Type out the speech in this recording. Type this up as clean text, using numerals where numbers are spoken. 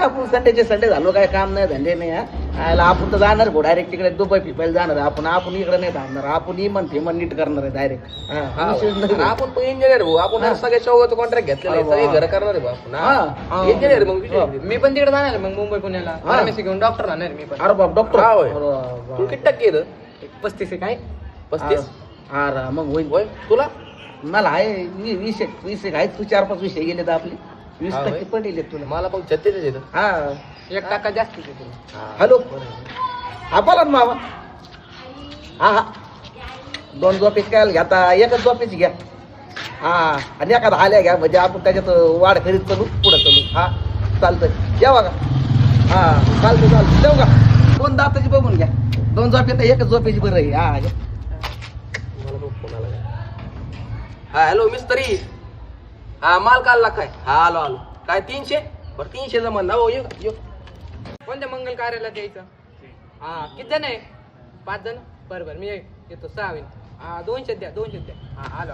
आपण संडेचे संडे झालो, काय काम नाही धंदे नाही. आयला आपण तर जाणार भाऊ डायरेक्ट तिकडे दुबई फिपायला जाणार आहे. आपण इकडे नाही थांबणार. आपण इमन फेमन नीट करणार आहे डायरेक्ट. आपण पण इंजिनियर भाऊ. आपण सगळ्या शोगाचं कॉन्ट्रॅक्ट घेतलेलं सगळे घर करणार आहे भाऊ आपण. इंजिनियर मग मी पण तिकडे जाणार मग मुंबई पुण्याला फार्मसी घेऊन डॉक्टर राहणार मी पण. अरे बाप डॉक्टर. तू किती टक्के येतं? 35 काय 35? अरे मग होईल. होय तुला मला आहे 20 आहेत. तू 4-5 विषय गेले तर आपले 20% पडले तुला. मला पण 36 येतं. हा 1% जास्त तुला. हॅलो हा बोला ना मामा. हा 2 झोपेची काय घ्या, एकच झोपेची घ्या. हा आणि एखादा आल्या घ्या म्हणजे आपण त्याच्यात वाढ करीत चालू पुढे चालू. हा चालतंय जेवा का. हा चालतं जेव का. 2 दाताची बघून घ्या. 2 झोपेत एकच झोपेची बरं आहे. हा मला खूप फोन आला. हा हॅलो मिस्त्री. हा माल काढला काय? हा आलो काय 300? बरं 300 जमा ना. हो ये कोणत्या मंगल कार्याला द्यायचं? हा किती जण आहे? 5 जण. बरं मी येतो 6 होईल. हा 200 द्या. हा आलो